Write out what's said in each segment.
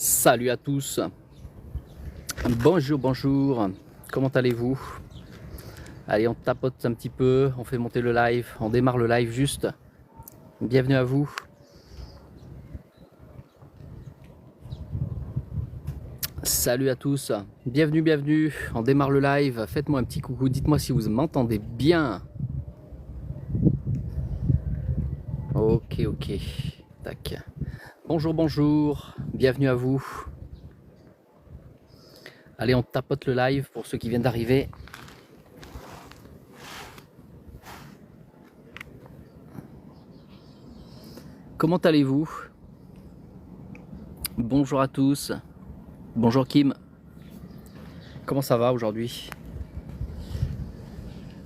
Salut à tous, bonjour, comment allez-vous? Allez, on tapote un petit peu, on fait monter le live, on démarre le live juste. Bienvenue à vous. Salut à tous, bienvenue, on démarre le live, faites-moi un petit coucou, dites-moi si vous m'entendez bien. Ok, tac. Bonjour, bienvenue à vous. Allez, on tapote le live pour ceux qui viennent d'arriver. Comment allez-vous? Bonjour à tous. Bonjour Kim. Comment ça va aujourd'hui?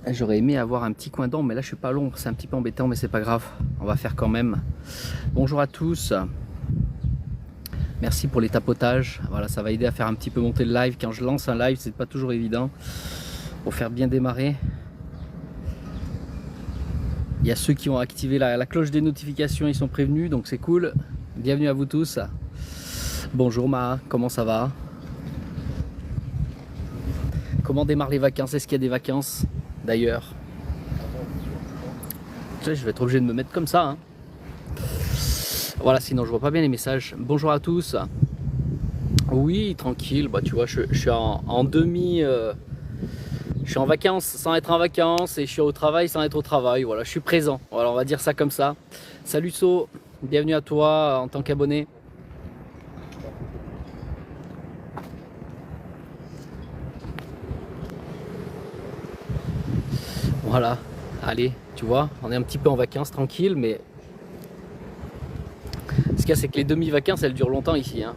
J'aurais aimé avoir un petit coin d'ombre, mais là je suis pas à l'ombre, c'est un petit peu embêtant, mais c'est pas grave. On va faire quand même. Bonjour à tous. Merci pour les tapotages. Voilà, ça va aider à faire un petit peu monter le live. Quand je lance un live, c'est pas toujours évident pour faire bien démarrer. Il y a ceux qui ont activé la cloche des notifications, ils sont prévenus, donc c'est cool. Bienvenue à vous tous. Bonjour Ma, comment ça va? Comment démarrent les vacances? Est-ce qu'il y a des vacances d'ailleurs? Je vais être obligé de me mettre comme ça. Hein. Voilà, sinon je vois pas bien les messages. Bonjour à tous. Oui, tranquille. Bah tu vois, je suis en demi. Je suis en vacances sans être en vacances et je suis au travail sans être au travail. Voilà, je suis présent. Voilà, on va dire ça comme ça. Salut So, bienvenue à toi en tant qu'abonné. Voilà, allez, tu vois, on est un petit peu en vacances, tranquille, mais ce qu'il y a, c'est que les demi-vacances, elles durent longtemps ici. Hein.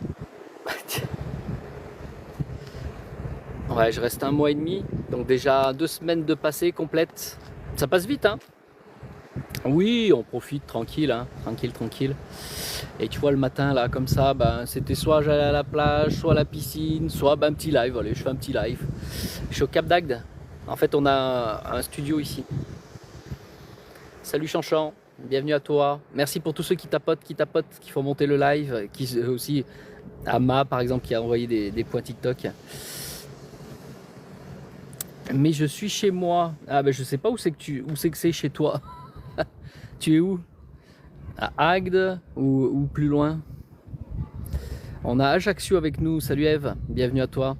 Ouais, je reste un mois et demi, donc déjà 2 semaines de passé complètes. Ça passe vite, hein. Oui, on profite tranquille, hein, tranquille. Et tu vois, le matin, là, comme ça, ben, c'était soit j'allais à la plage, soit à la piscine, soit ben, un petit live. Allez, je fais un petit live. Je suis au Cap d'Agde. En fait, on a un studio ici. Salut Chanchan, bienvenue à toi. Merci pour tous ceux qui tapotent, qui font monter le live, qui aussi, Ama par exemple, qui a envoyé des points TikTok. Mais je suis chez moi. Ah ben je sais pas où c'est que c'est chez toi. Tu es où? À Agde ou plus loin? On a Ajaccio avec nous. Salut Eve, bienvenue à toi.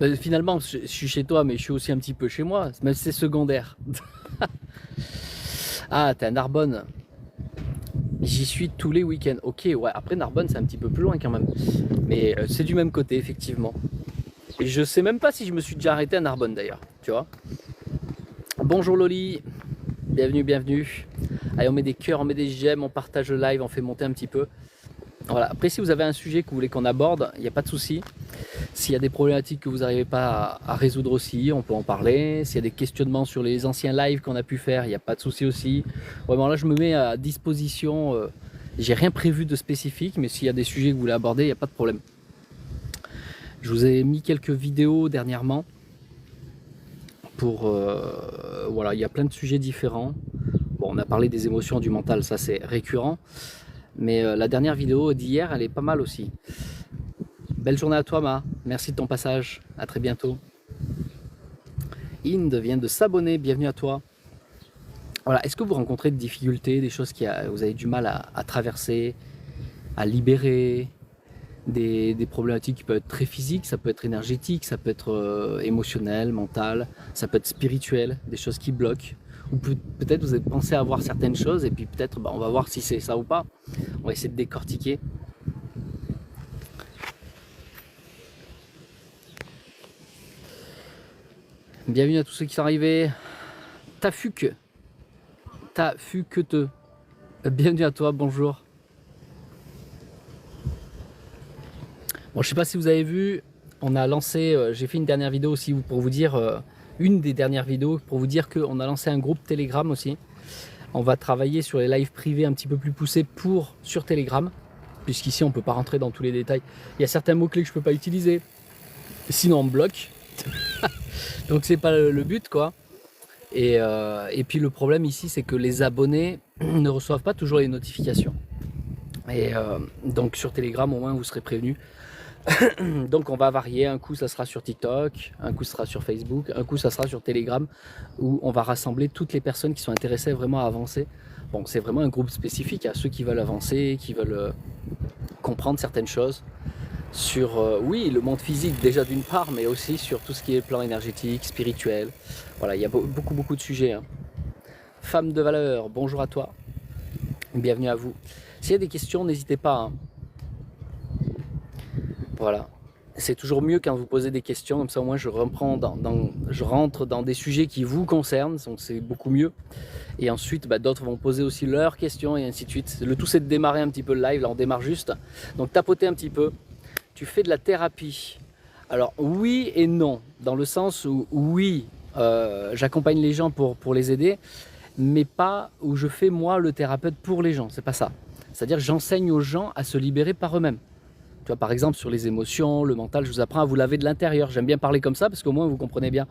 Ben, finalement, je suis chez toi, mais je suis aussi un petit peu chez moi. Même si c'est secondaire. Ah, t'es à Narbonne. J'y suis tous les week-ends. Ok, ouais. Après Narbonne, c'est un petit peu plus loin quand même. Mais c'est du même côté, effectivement. Et je sais même pas si je me suis déjà arrêté à Narbonne d'ailleurs. Tu vois. Bonjour Loli. Bienvenue. Allez, on met des cœurs, on met des j'aime, on partage le live, on fait monter un petit peu. Voilà. Après, si vous avez un sujet que vous voulez qu'on aborde, il n'y a pas de souci. S'il y a des problématiques que vous n'arrivez pas à résoudre aussi, on peut en parler. S'il y a des questionnements sur les anciens lives qu'on a pu faire, il n'y a pas de souci aussi. Vraiment, là, je me mets à disposition. J'ai rien prévu de spécifique, mais s'il y a des sujets que vous voulez aborder, il n'y a pas de problème. Je vous ai mis quelques vidéos dernièrement. Voilà, il y a plein de sujets différents. Bon, on a parlé des émotions, du mental, ça c'est récurrent. Mais la dernière vidéo d'hier, elle est pas mal aussi. Belle journée à toi, Ma. Merci de ton passage. À très bientôt. Inde vient de s'abonner. Bienvenue à toi. Voilà. Est-ce que vous rencontrez des difficultés, des choses que vous avez du mal à traverser, à libérer, des problématiques qui peuvent être très physiques, ça peut être énergétique, ça peut être émotionnel, mental, ça peut être spirituel, des choses qui bloquent. Ou peut-être vous avez pensé avoir certaines choses et puis peut-être on va voir si c'est ça ou pas. On va essayer de décortiquer. Bienvenue à tous ceux qui sont arrivés. Tafuk. Tafukete. Bienvenue à toi, bonjour. Bon, je sais pas si vous avez vu, on a lancé, j'ai fait une dernière vidéo aussi pour vous dire, une des dernières vidéos pour vous dire qu'on a lancé un groupe Telegram aussi. On va travailler sur les lives privés un petit peu plus poussés sur Telegram, puisqu'ici on peut pas rentrer dans tous les détails. Il y a certains mots-clés que je peux pas utiliser, sinon on me bloque. Donc c'est pas le but quoi. Et puis le problème ici c'est que les abonnés ne reçoivent pas toujours les notifications. Et donc sur Telegram, au moins, vous serez prévenus. Donc on va varier, un coup ça sera sur TikTok, un coup ça sera sur Facebook, un coup ça sera sur Telegram, où on va rassembler toutes les personnes qui sont intéressées vraiment à avancer. Bon, c'est vraiment un groupe spécifique à ceux qui veulent avancer, qui veulent comprendre certaines choses sur, oui, le monde physique déjà d'une part, mais aussi sur tout ce qui est plan énergétique, spirituel. Voilà, il y a beaucoup de sujets. Hein. Femme de valeur, bonjour à toi, bienvenue à vous. S'il y a des questions, n'hésitez pas. Hein. Voilà. C'est toujours mieux quand vous posez des questions, comme ça au moins je rentre dans des sujets qui vous concernent, donc c'est beaucoup mieux. Et ensuite, d'autres vont poser aussi leurs questions et ainsi de suite. Le tout c'est de démarrer un petit peu le live, là on démarre juste. Donc tapoter un petit peu. Tu fais de la thérapie. Alors oui et non, dans le sens où oui, j'accompagne les gens pour les aider, mais pas où je fais moi le thérapeute pour les gens, c'est pas ça. C'est-à-dire que j'enseigne aux gens à se libérer par eux-mêmes. Tu vois, par exemple, sur les émotions, le mental, je vous apprends à vous laver de l'intérieur. J'aime bien parler comme ça parce qu'au moins vous comprenez bien.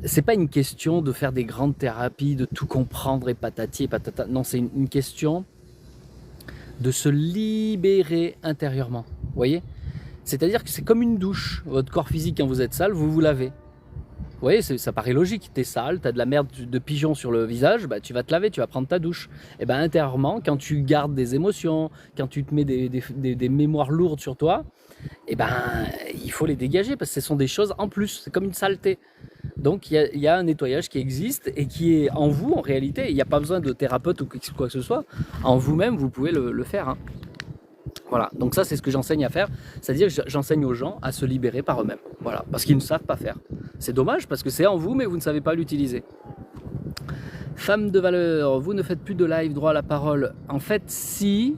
C'est pas une question de faire des grandes thérapies, de tout comprendre et patati et patata. Non, c'est une question de se libérer intérieurement. Vous voyez ? C'est-à-dire que c'est comme une douche. Votre corps physique, quand vous êtes sale, vous vous lavez. Vous voyez, ça paraît logique, t'es sale, t'as de la merde de pigeon sur le visage, tu vas te laver, tu vas prendre ta douche. Et intérieurement, quand tu gardes des émotions, quand tu te mets des mémoires lourdes sur toi, il faut les dégager parce que ce sont des choses en plus, c'est comme une saleté. Donc il y a un nettoyage qui existe et qui est en vous en réalité, il n'y a pas besoin de thérapeute ou quoi que ce soit, en vous-même vous pouvez le faire. Hein. Voilà, donc ça c'est ce que j'enseigne à faire, c'est-à-dire que j'enseigne aux gens à se libérer par eux-mêmes, voilà, parce qu'ils ne savent pas faire. C'est dommage parce que c'est en vous mais vous ne savez pas l'utiliser. Femme de valeur, vous ne faites plus de live droit à la parole. En fait, si,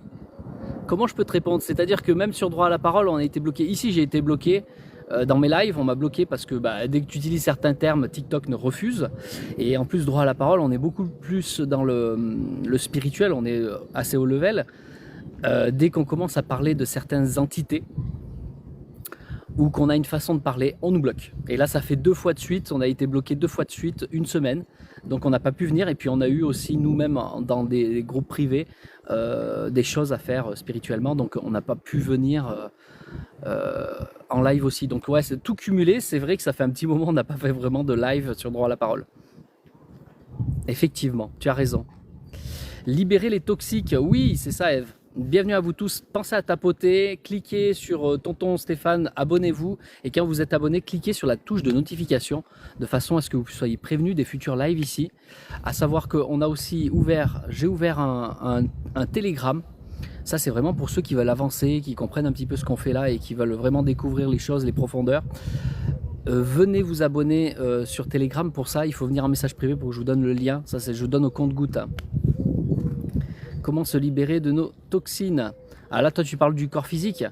comment je peux te répondre? C'est-à-dire que même sur droit à la parole, on a été bloqué. Ici, j'ai été bloqué. Dans mes lives, on m'a bloqué parce que dès que tu utilises certains termes, TikTok ne refuse. Et en plus, droit à la parole, on est beaucoup plus dans le spirituel, on est assez haut level. Dès qu'on commence à parler de certaines entités ou qu'on a une façon de parler, on nous bloque. Et là, ça fait 2 fois de suite, on a été bloqué 2 fois de suite, une semaine. Donc on n'a pas pu venir et puis on a eu aussi nous-mêmes dans des groupes privés des choses à faire spirituellement. Donc on n'a pas pu venir en live aussi. Donc ouais, c'est tout cumulé. C'est vrai que ça fait un petit moment on n'a pas fait vraiment de live sur droit à la parole. Effectivement, tu as raison. Libérer les toxiques, oui, c'est ça Eve. Bienvenue à vous tous, pensez à tapoter, cliquez sur tonton Stéphane, abonnez-vous et quand vous êtes abonné, cliquez sur la touche de notification de façon à ce que vous soyez prévenus des futurs lives ici. À savoir qu'on a aussi j'ai ouvert un Telegram, ça c'est vraiment pour ceux qui veulent avancer, qui comprennent un petit peu ce qu'on fait là et qui veulent vraiment découvrir les choses, les profondeurs. Venez vous abonner sur Telegram, pour ça il faut venir en message privé pour que je vous donne le lien, ça je vous donne au compte-gouttes. Hein. Comment se libérer de nos toxines? Ah là, toi, tu parles du corps physique.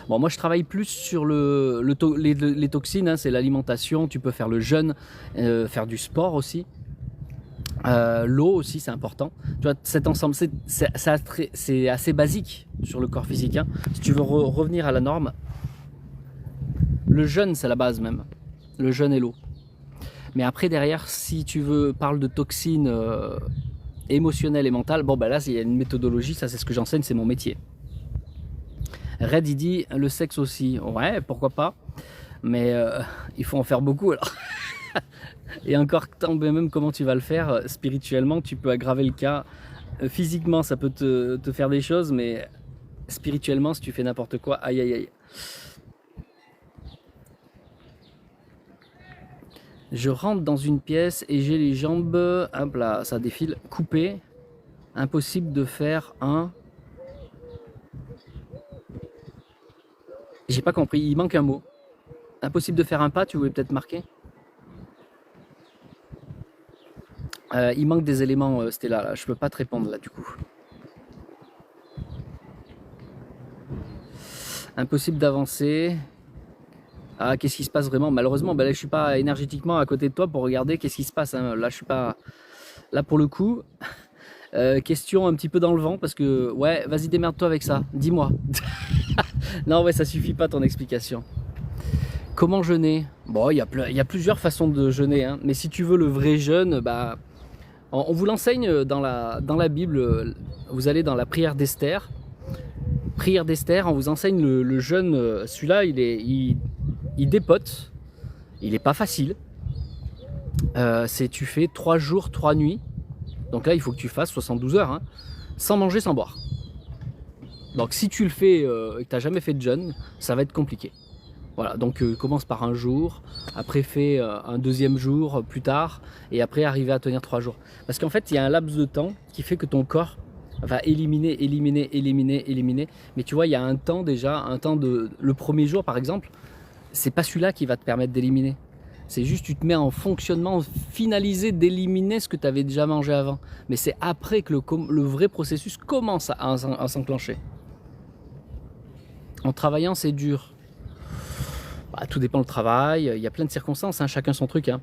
Bon, moi, je travaille plus sur les toxines. Hein, c'est l'alimentation. Tu peux faire le jeûne, faire du sport aussi. L'eau aussi, c'est important. Tu vois, cet ensemble, c'est assez basique sur le corps physique. Hein. Si tu veux revenir à la norme, le jeûne, c'est la base même. Le jeûne et l'eau. Mais après, derrière, si tu parles de toxines émotionnel et mental, là il y a une méthodologie, ça c'est ce que j'enseigne, c'est mon métier. Red il dit le sexe aussi, ouais pourquoi pas, mais il faut en faire beaucoup alors. Et encore tant même comment tu vas le faire, spirituellement tu peux aggraver le cas, physiquement ça peut te faire des choses, mais spirituellement si tu fais n'importe quoi, aïe aïe aïe. Je rentre dans une pièce et j'ai les jambes, hop là, ça défile, coupées. Impossible de faire un... J'ai pas compris, il manque un mot. Impossible de faire un pas, tu voulais peut-être marquer? Il manque des éléments, Stella, là. Je peux pas te répondre là du coup. Impossible d'avancer. Ah, qu'est-ce qui se passe vraiment? Malheureusement, là, je suis pas énergétiquement à côté de toi pour regarder qu'est-ce qui se passe. Hein. Là, je suis pas... Là, pour le coup, question un petit peu dans le vent parce que... Ouais, vas-y, démerde-toi avec ça. Dis-moi. Non, ouais, ça suffit pas ton explication. Comment jeûner? Bon, il y a plusieurs façons de jeûner. Hein. Mais si tu veux le vrai jeûne, on vous l'enseigne dans la Bible. Vous allez dans la prière d'Esther. Prière d'Esther, on vous enseigne le jeûne, celui-là il dépote, il est pas facile. Tu fais 3 jours, 3 nuits, donc là il faut que tu fasses 72 heures, hein, sans manger, sans boire. Donc si tu le fais et que tu n'as jamais fait de jeûne, ça va être compliqué. Voilà, donc commence par un jour, après fais un deuxième jour plus tard, et après arriver à tenir 3 jours. Parce qu'en fait, il y a un laps de temps qui fait que ton corps va éliminer. Mais tu vois, il y a un temps déjà, le premier jour par exemple, c'est pas celui-là qui va te permettre d'éliminer. C'est juste tu te mets en fonctionnement finalisé d'éliminer ce que tu avais déjà mangé avant. Mais c'est après que le vrai processus commence à s'enclencher. En travaillant, c'est dur. Bah, tout dépend du travail, il y a plein de circonstances, hein, chacun son truc. Hein.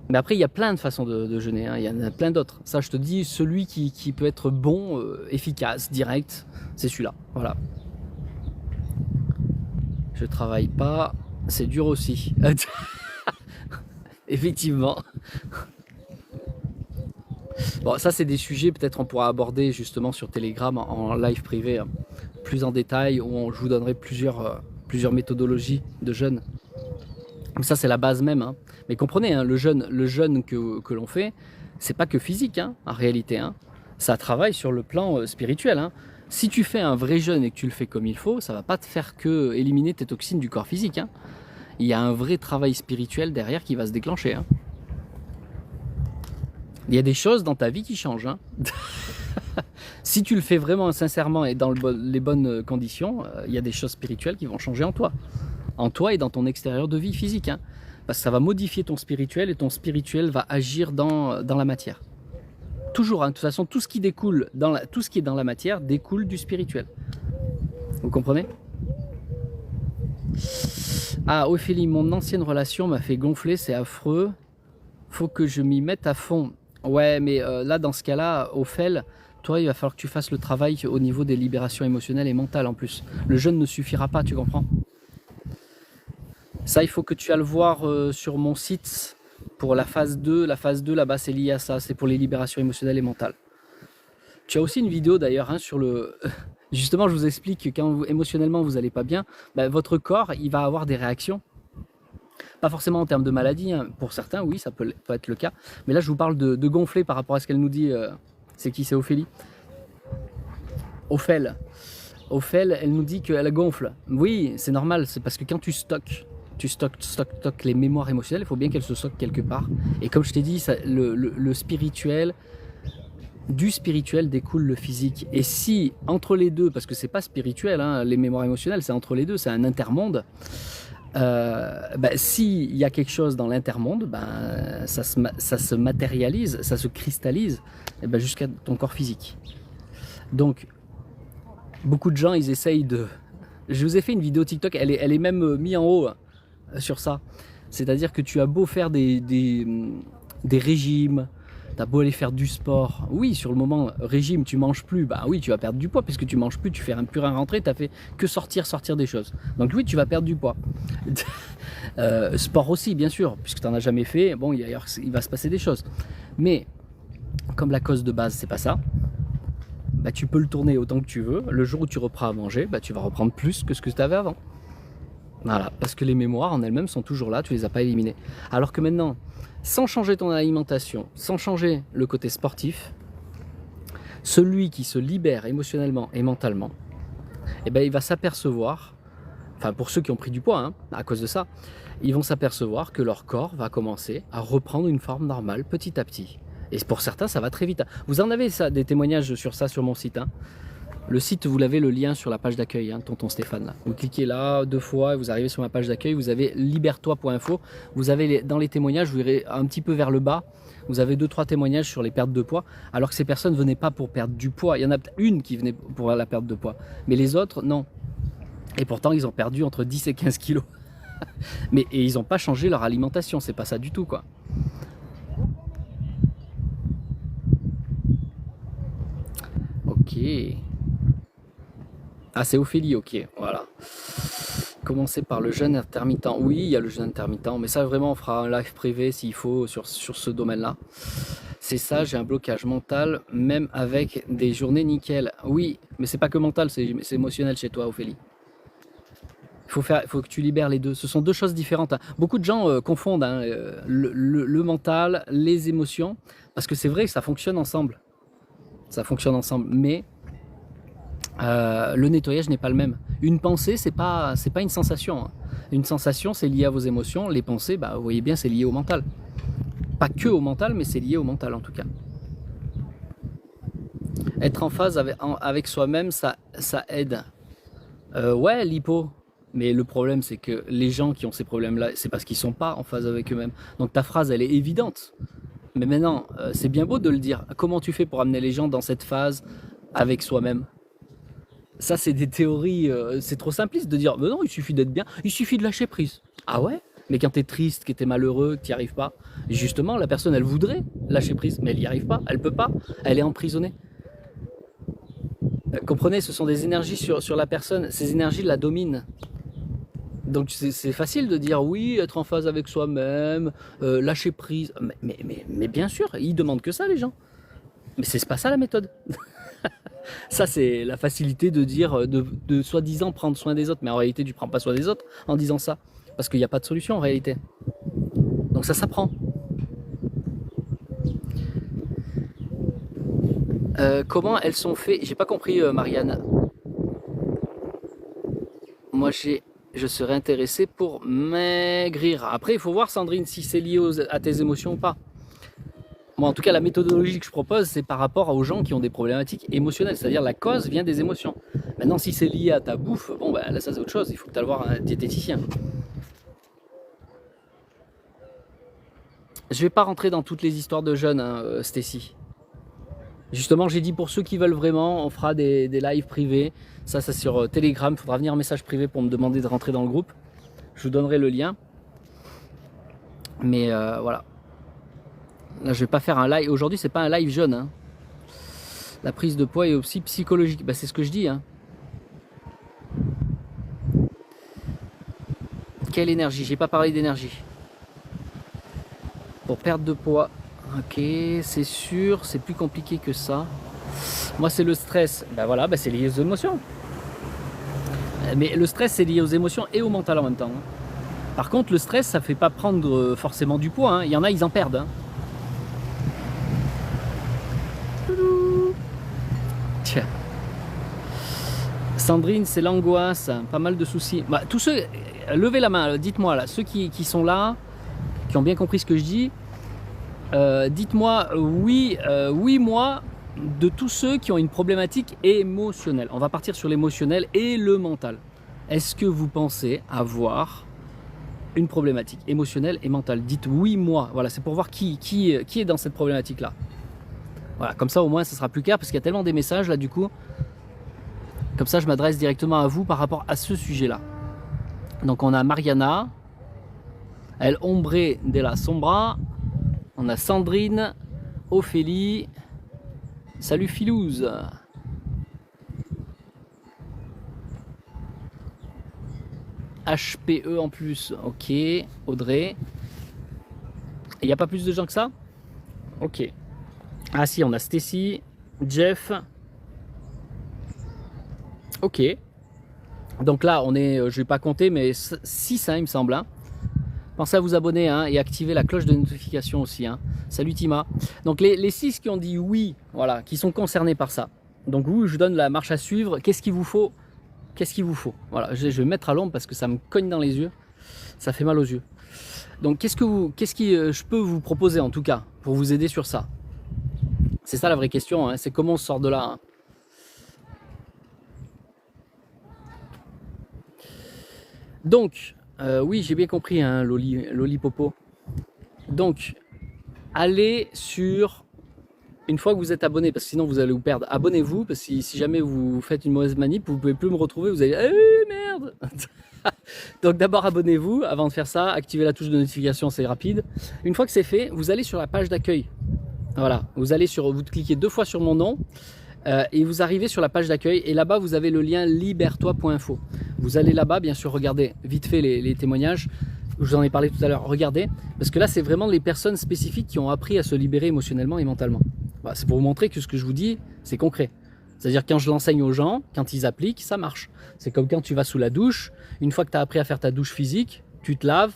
Mais après, il y a plein de façons de jeûner, hein, il y en a plein d'autres. Ça, je te dis, celui qui peut être bon, efficace, direct, c'est celui-là. Voilà. Je travaille pas, c'est dur aussi. Effectivement. Bon, ça, c'est des sujets, peut-être on pourra aborder justement sur Telegram en live privé, hein, plus en détail, où je vous donnerai plusieurs méthodologies de jeûne. Ça, c'est la base même. Hein. Mais comprenez, hein, le jeûne que l'on fait, c'est pas que physique, hein, en réalité. Hein. Ça travaille sur le plan spirituel. Hein. Si tu fais un vrai jeûne et que tu le fais comme il faut, ça va pas te faire que éliminer tes toxines du corps physique. Hein. Il y a un vrai travail spirituel derrière qui va se déclencher. Hein. Il y a des choses dans ta vie qui changent. Hein. Si tu le fais vraiment sincèrement et dans les bonnes conditions, il y a des choses spirituelles qui vont changer en toi. En toi et dans ton extérieur de vie physique. Hein. Parce que ça va modifier ton spirituel et ton spirituel va agir dans la matière. Toujours, hein, de toute façon, tout ce qui est dans la matière découle du spirituel. Vous comprenez? Ah, Ophélie, mon ancienne relation m'a fait gonfler, c'est affreux. Faut que je m'y mette à fond. Ouais, mais là, dans ce cas-là, Ophélie, toi, il va falloir que tu fasses le travail au niveau des libérations émotionnelles et mentales en plus. Le jeûne ne suffira pas, tu comprends? Ça, il faut que tu ailles le voir sur mon site pour la phase 2. La phase 2, là-bas, c'est lié à ça. C'est pour les libérations émotionnelles et mentales. Tu as aussi une vidéo d'ailleurs hein, sur le... Justement, je vous explique que quand émotionnellement vous n'allez pas bien, bah, votre corps, il va avoir des réactions. Pas forcément en termes de maladie. Hein. Pour certains, oui, ça peut être le cas. Mais là, je vous parle de gonfler par rapport à ce qu'elle nous dit. C'est qui? C'est Ophélie. Ophélie, elle nous dit qu'elle gonfle. Oui, c'est normal. C'est parce que quand tu stockes les mémoires émotionnelles, il faut bien qu'elles se stockent quelque part. Et comme je t'ai dit, ça, le spirituel, du spirituel découle le physique. Et si entre les deux, parce que c'est pas spirituel, hein, les mémoires émotionnelles, c'est entre les deux, c'est un intermonde. S'il y a quelque chose dans l'intermonde, ça se matérialise, ça se cristallise jusqu'à ton corps physique. Donc, beaucoup de gens, ils essayent de... Je vous ai fait une vidéo TikTok, elle est même mise en haut sur ça. C'est-à-dire que tu as beau faire des régimes, tu as beau aller faire du sport. Oui, sur le moment, régime, tu manges plus. Bah oui, tu vas perdre du poids puisque tu manges plus, tu fais plus rien rentrer, tu as fait que sortir des choses. Donc oui, tu vas perdre du poids. Sport aussi, bien sûr, puisque tu n'en as jamais fait. Bon, il va se passer des choses. Mais comme la cause de base, c'est pas ça, tu peux le tourner autant que tu veux. Le jour où tu reprends à manger, tu vas reprendre plus que ce que tu avais avant. Voilà, parce que les mémoires en elles-mêmes sont toujours là, tu les as pas éliminées. Alors que maintenant, sans changer ton alimentation, sans changer le côté sportif, celui qui se libère émotionnellement et mentalement, il va s'apercevoir, enfin pour ceux qui ont pris du poids, hein, à cause de ça, ils vont s'apercevoir que leur corps va commencer à reprendre une forme normale petit à petit. Et pour certains, ça va très vite. Vous en avez ça, des témoignages sur ça sur mon site. Hein. Le site, vous l'avez le lien sur la page d'accueil, hein, Tonton Stéphane. Là. Vous cliquez là 2 fois et vous arrivez sur ma page d'accueil. Vous avez libère-toi.info. Vous avez dans les témoignages, vous verrez un petit peu vers le bas, vous avez 2-3 témoignages sur les pertes de poids. Alors que ces personnes ne venaient pas pour perdre du poids. Il y en a une qui venait pour la perte de poids. Mais les autres, non. Et pourtant, ils ont perdu entre 10 et 15 kilos. Et ils n'ont pas changé leur alimentation. C'est pas ça du tout, quoi. Ok. Ah, c'est Ophélie, ok, voilà. Commencer par le jeûne intermittent. Oui, il y a le jeûne intermittent, mais ça vraiment on fera un live privé s'il faut sur ce domaine-là. C'est ça, j'ai un blocage mental, même avec des journées nickel. Oui, mais c'est pas que mental, c'est émotionnel chez toi, Ophélie. Il faut que tu libères les deux. Ce sont deux choses différentes, hein. Beaucoup de gens confondent, hein, le mental, les émotions, parce que c'est vrai que ça fonctionne ensemble. Ça fonctionne ensemble, mais le nettoyage n'est pas le même. Une pensée, c'est pas une sensation, hein. Une sensation, c'est lié à vos émotions. Les pensées, bah, vous voyez bien, c'est lié au mental. Pas que au mental, mais c'est lié au mental en tout cas. Être en phase avec soi-même, ça aide. Ouais, l'hypo. Mais le problème, c'est que les gens qui ont ces problèmes-là, c'est parce qu'ils sont pas en phase avec eux-mêmes. Donc ta phrase, elle est évidente. Mais maintenant, c'est bien beau de le dire. Comment tu fais pour amener les gens dans cette phase avec soi-même? Ça, c'est des théories, c'est trop simpliste de dire, mais non, il suffit d'être bien, il suffit de lâcher prise. Ah ouais? Mais quand tu es triste, que tu es malheureux, que tu n'y arrives pas, justement, la personne, elle voudrait lâcher prise, mais elle n'y arrive pas, elle peut pas, elle est emprisonnée. Comprenez, ce sont des énergies sur la personne, ces énergies la dominent. Donc c'est facile de dire oui, être en phase avec soi-même, lâcher prise, mais bien sûr, ils demandent que ça les gens. Mais c'est pas ça la méthode. Ça, c'est la facilité de dire, de soi-disant prendre soin des autres. Mais en réalité, tu prends pas soin des autres en disant ça. Parce qu'il n'y a pas de solution en réalité. Donc ça s'apprend. Comment elles sont faites? J'ai pas compris, Marianne. Moi, je serais intéressé pour maigrir. Après, il faut voir, Sandrine, si c'est lié à tes émotions ou pas. Moi, en tout cas, la méthodologie que je propose, c'est par rapport aux gens qui ont des problématiques émotionnelles, c'est-à-dire la cause vient des émotions. Maintenant, si c'est lié à ta bouffe, bon, ben là, ça c'est autre chose, il faut que tu ailles voir un diététicien. Je vais pas rentrer dans toutes les histoires de jeunes, hein, Stécie. Justement, j'ai dit pour ceux qui veulent vraiment, on fera des lives privés. Ça c'est sur Telegram, il faudra venir en message privé pour me demander de rentrer dans le groupe. Je vous donnerai le lien. Mais voilà. Là, je vais pas faire un live. Aujourd'hui, c'est pas un live jeune, hein. La prise de poids est aussi psychologique. Bah, c'est ce que je dis, hein. Quelle énergie? J'ai pas parlé d'énergie. Pour perdre de poids. Ok, c'est sûr, c'est plus compliqué que ça. Moi, c'est le stress. Ben voilà, ben c'est lié aux émotions. Mais le stress, c'est lié aux émotions et au mental en même temps, hein. Par contre, le stress, ça fait pas prendre forcément du poids, hein. Il y en a, ils en perdent, hein. Tiens. Sandrine, c'est l'angoisse, pas mal de soucis. Bah, tous ceux, levez la main, dites-moi là, ceux qui sont là, qui ont bien compris ce que je dis, dites-moi oui, oui, moi, de tous ceux qui ont une problématique émotionnelle. On va partir sur l'émotionnel et le mental. Est-ce que vous pensez avoir une problématique émotionnelle et mentale? Dites oui, moi. Voilà, c'est pour voir qui est dans cette problématique-là. Voilà, comme ça au moins ça sera plus clair parce qu'il y a tellement des messages là du coup. Comme ça je m'adresse directement à vous par rapport à ce sujet-là. Donc on a Mariana, El Hombre de la Sombra, on a Sandrine, Ophélie, salut Philouse. HPE en plus, ok, Audrey. Il n'y a pas plus de gens que ça? Ok. Ah si, on a Stacy, Jeff. Ok. Donc là, on est, je vais pas compter, mais 6, hein, il me semble, hein. Pensez à vous abonner, hein, et activer la cloche de notification aussi, hein. Salut Tima. Donc les 6 qui ont dit oui, voilà, qui sont concernés par ça. Donc vous, je vous donne la marche à suivre. Qu'est-ce qu'il vous faut? Qu'est-ce qu'il vous faut? Voilà, je vais me mettre à l'ombre parce que ça me cogne dans les yeux. Ça fait mal aux yeux. Donc qu'est-ce que je peux vous proposer en tout cas pour vous aider sur ça? C'est ça la vraie question, hein, c'est comment on sort de là, hein. Donc, oui, j'ai bien compris, hein, Loli Popo. Donc, allez sur, une fois que vous êtes abonné, parce que sinon vous allez vous perdre, abonnez-vous, parce que si jamais vous faites une mauvaise manip, vous pouvez plus me retrouver, vous allez, merde. Donc d'abord abonnez-vous, avant de faire ça, activez la touche de notification, c'est rapide. Une fois que c'est fait, vous allez sur la page d'accueil. Voilà, vous cliquez 2 fois sur mon nom et vous arrivez sur la page d'accueil et là-bas vous avez le lien libère-toi.info. Vous allez là-bas, bien sûr, regardez vite fait les témoignages. Je vous en ai parlé tout à l'heure. Regardez, parce que là, c'est vraiment les personnes spécifiques qui ont appris à se libérer émotionnellement et mentalement. Voilà, c'est pour vous montrer que ce que je vous dis, c'est concret. C'est-à-dire quand je l'enseigne aux gens, quand ils appliquent, ça marche. C'est comme quand tu vas sous la douche, une fois que tu as appris à faire ta douche physique, tu te laves,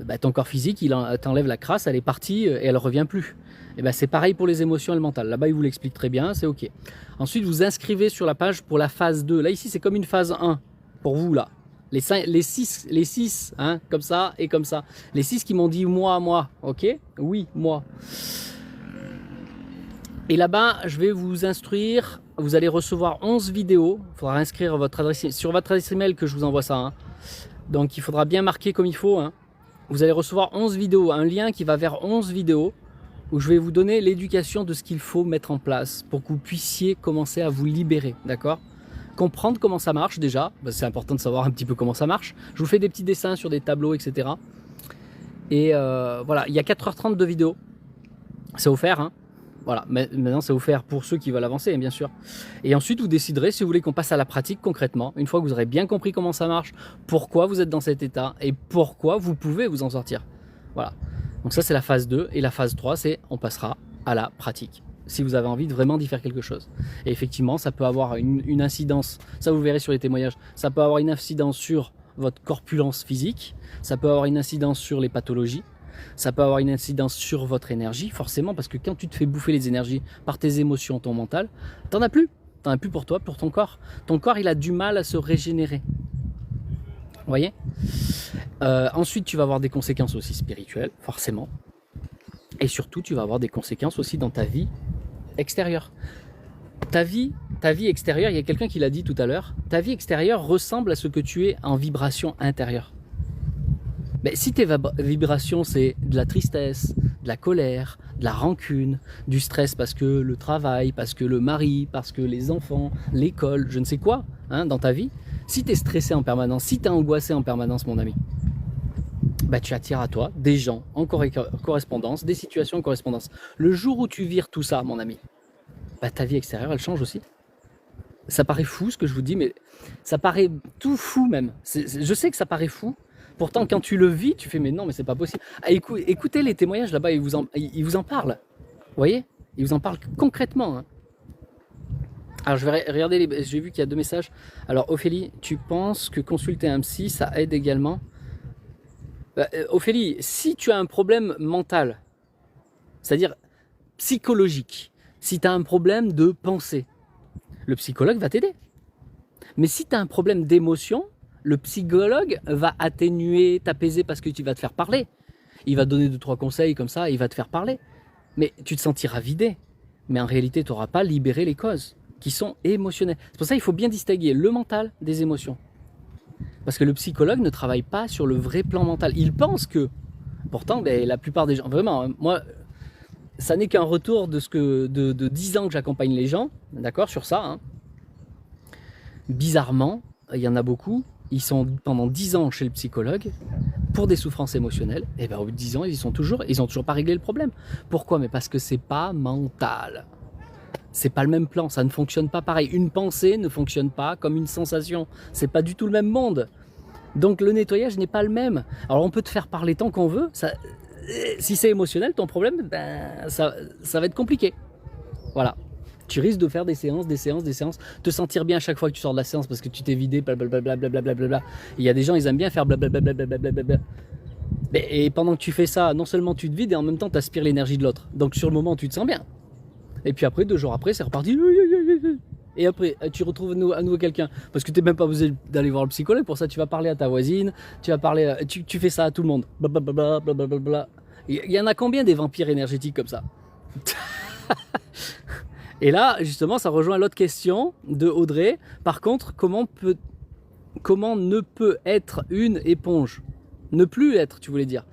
bah, ton corps physique, il t'enlève la crasse, elle est partie et elle ne revient plus. Et ben c'est pareil pour les émotions et le mental. Là-bas, il vous l'explique très bien, c'est OK. Ensuite, vous inscrivez sur la page pour la phase 2. Là, ici, c'est comme une phase 1 pour vous, là. Les 6 hein, comme ça et comme ça. Les 6 qui m'ont dit moi, OK? Oui, moi. Et là-bas, je vais vous instruire. Vous allez recevoir 11 vidéos. Il faudra inscrire votre adresse sur votre adresse email que je vous envoie ça. Hein. Donc, il faudra bien marquer comme il faut. Hein. Vous allez recevoir 11 vidéos, un lien qui va vers 11 vidéos où je vais vous donner l'éducation de ce qu'il faut mettre en place pour que vous puissiez commencer à vous libérer, d'accord? Comprendre comment ça marche déjà, c'est important de savoir un petit peu comment ça marche. Je vous fais des petits dessins sur des tableaux, etc. Et voilà, il y a 4h30 de vidéo. C'est offert, hein. Voilà, maintenant c'est offert pour ceux qui veulent avancer, bien sûr. Et ensuite, vous déciderez si vous voulez qu'on passe à la pratique concrètement. Une fois que vous aurez bien compris comment ça marche, pourquoi vous êtes dans cet état et pourquoi vous pouvez vous en sortir. Voilà. Donc ça, c'est la phase 2. Et la phase 3, c'est on passera à la pratique. Si vous avez envie de vraiment d'y faire quelque chose. Et effectivement, ça peut avoir une incidence, ça vous verrez sur les témoignages, ça peut avoir une incidence sur votre corpulence physique, ça peut avoir une incidence sur les pathologies, ça peut avoir une incidence sur votre énergie, forcément, parce que quand tu te fais bouffer les énergies par tes émotions, ton mental, t'en as plus. T'en as plus pour toi, pour ton corps. Ton corps, il a du mal à se régénérer. Vous voyez ? Ensuite, tu vas avoir des conséquences aussi spirituelles, forcément. Et surtout, tu vas avoir des conséquences aussi dans ta vie extérieure. Ta vie extérieure, il y a quelqu'un qui l'a dit tout à l'heure, ta vie extérieure ressemble à ce que tu es en vibration intérieure. Mais si tes vibrations, c'est de la tristesse, de la colère, de la rancune, du stress parce que le travail, parce que le mari, parce que les enfants, l'école, je ne sais quoi, hein, dans ta vie, si tu es stressé en permanence, si tu es angoissé en permanence, mon ami, bah, tu attires à toi des gens en correspondance, des situations en correspondance. Le jour où tu vires tout ça, mon ami, bah, ta vie extérieure, elle change aussi. Ça paraît fou ce que je vous dis, mais ça paraît tout fou même. Je sais que ça paraît fou. Pourtant, quand tu le vis, tu fais mais non, mais c'est pas possible. Ah, écoutez les témoignages là-bas, ils vous en parlent. Vous voyez? Ils vous en parlent concrètement. Hein. Alors, je vais regarder, j'ai vu qu'il y a 2 messages. Alors, Ophélie, tu penses que consulter un psy, ça aide également? Ophélie, si tu as un problème mental, c'est-à-dire psychologique, si tu as un problème de pensée, le psychologue va t'aider. Mais si tu as un problème d'émotion, le psychologue va atténuer, t'apaiser parce que tu vas te faire parler. Il va te donner 2-3 conseils comme ça, il va te faire parler. Mais tu te sentiras vidé. Mais en réalité, tu n'auras pas libéré les causes qui sont émotionnelles. C'est pour ça qu'il faut bien distinguer le mental des émotions. Parce que le psychologue ne travaille pas sur le vrai plan mental. Il pense que, pourtant, ben, la plupart des gens, vraiment, moi, ça n'est qu'un retour de 10 ans que j'accompagne les gens, d'accord, sur ça. Hein. Bizarrement, il y en a beaucoup, ils sont pendant 10 ans chez le psychologue pour des souffrances émotionnelles, et bien au bout de 10 ans, ils ont toujours pas réglé le problème. Pourquoi? Mais parce que c'est pas mental. C'est pas le même plan, ça ne fonctionne pas pareil. Une pensée ne fonctionne pas comme une sensation. C'est pas du tout le même monde. Donc le nettoyage n'est pas le même. Alors on peut te faire parler tant qu'on veut. Ça, si c'est émotionnel, ton problème, ben, ça va être compliqué. Voilà. Tu risques de faire des séances, te sentir bien à chaque fois que tu sors de la séance parce que tu t'es vidé, blablabla. Il y a des gens, ils aiment bien faire blablabla. Et pendant que tu fais ça, non seulement tu te vides et en même temps tu aspires l'énergie de l'autre. Donc sur le moment, tu te sens bien. Et puis après, 2 jours après, c'est reparti. Et après, tu retrouves à nouveau quelqu'un. Parce que tu n'es même pas besoin d'aller voir le psychologue. Pour ça, tu vas parler à ta voisine. Tu vas parler, tu fais ça à tout le monde. Blablabla. Il y en a combien des vampires énergétiques comme ça? Et là, justement, ça rejoint l'autre question de Audrey. Par contre, comment ne peut être une éponge? Ne plus être, tu voulais dire.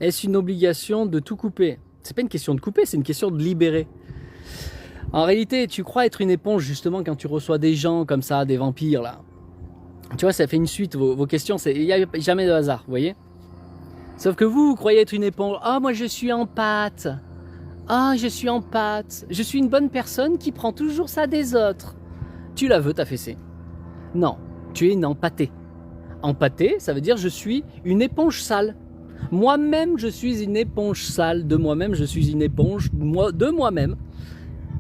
Est-ce une obligation de tout couper? C'est pas une question de couper, c'est une question de libérer. En réalité, tu crois être une éponge justement quand tu reçois des gens comme ça, des vampires là. Tu vois, ça fait une suite, vos questions, il n'y a jamais de hasard, vous voyez? Sauf que vous croyez être une éponge. Ah, moi je suis en pâte. Ah, je suis en pâte. Je suis une bonne personne qui prend toujours ça des autres. Tu la veux, ta fessée? Non, tu es une empâtée. Empâté, ça veut dire je suis une éponge sale. Moi-même, je suis une éponge sale de moi-même, je suis une éponge de moi-même.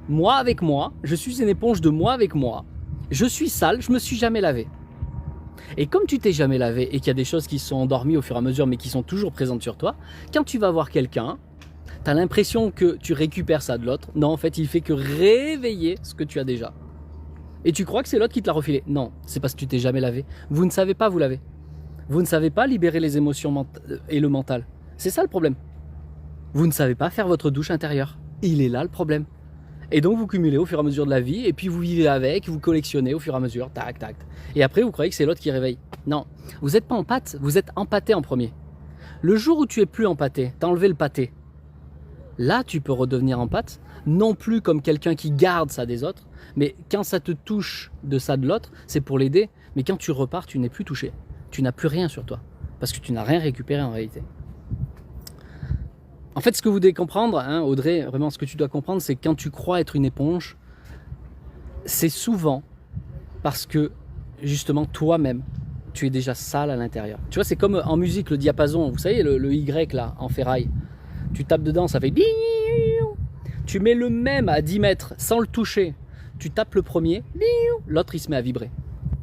Moi avec moi, je suis une éponge de moi avec moi. Je suis sale, je me suis jamais lavé. Et comme tu t'es jamais lavé et qu'il y a des choses qui sont endormies au fur et à mesure mais qui sont toujours présentes sur toi, quand tu vas voir quelqu'un, tu as l'impression que tu récupères ça de l'autre. Non, en fait, il fait que réveiller ce que tu as déjà. Et tu crois que c'est l'autre qui te l'a refilé. Non, c'est parce que tu t'es jamais lavé. Vous ne savez pas vous laver. Vous ne savez pas libérer les émotions et le mental. C'est ça le problème. Vous ne savez pas faire votre douche intérieure. Il est là le problème. Et donc vous cumulez au fur et à mesure de la vie, et puis vous vivez avec, vous collectionnez au fur et à mesure, tac, tac. Et après vous croyez que c'est l'autre qui réveille. Non, vous n'êtes pas en pâte, vous êtes empâté en premier. Le jour où tu es plus empâté, t'as enlevé le pâté, là tu peux redevenir en pâte, non plus comme quelqu'un qui garde ça des autres, mais quand ça te touche de ça de l'autre, c'est pour l'aider, mais quand tu repars, tu n'es plus touché. Tu n'as plus rien sur toi, parce que tu n'as rien récupéré en réalité. En fait, ce que vous devez comprendre, hein, Audrey, vraiment ce que tu dois comprendre, c'est que quand tu crois être une éponge, c'est souvent parce que, justement, toi-même, tu es déjà sale à l'intérieur. Tu vois, c'est comme en musique, le diapason, vous savez, le Y là, en ferraille. Tu tapes dedans, ça fait... Tu mets le même à 10 mètres sans le toucher. Tu tapes le premier, l'autre il se met à vibrer.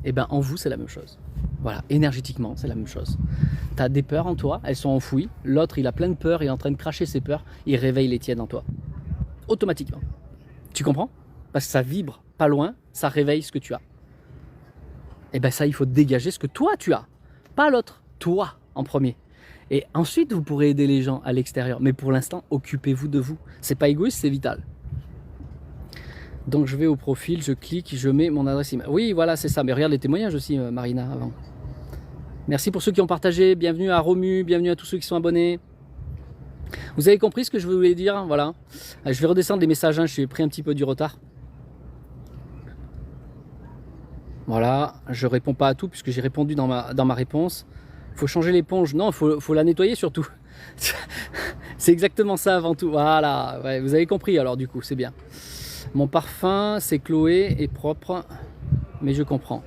Et bien en vous, c'est la même chose. Voilà, énergétiquement, c'est la même chose. Tu as des peurs en toi, elles sont enfouies. L'autre, il a plein de peurs, il est en train de cracher ses peurs. Il réveille les tiennes en toi. Automatiquement. Tu comprends? Parce que ça vibre pas loin, ça réveille ce que tu as. Et bien ça, il faut dégager ce que toi tu as. Pas l'autre, toi en premier. Et ensuite, vous pourrez aider les gens à l'extérieur. Mais pour l'instant, occupez-vous de vous. C'est pas égoïste, c'est vital. Donc je vais au profil, je clique, je mets mon adresse email. Oui, voilà, c'est ça. Mais regarde les témoignages aussi, Marina, avant. Merci pour ceux qui ont partagé. Bienvenue à Romu, bienvenue à tous ceux qui sont abonnés. Vous avez compris ce que je voulais dire? Voilà. Je vais redescendre les messages, hein. Je suis pris un petit peu du retard. Voilà, je réponds pas à tout puisque j'ai répondu dans ma réponse. Il faut changer l'éponge. Non, il faut la nettoyer surtout. C'est exactement ça avant tout. Voilà, ouais, vous avez compris alors du coup, c'est bien. Mon parfum, c'est Chloé, est propre, mais je comprends.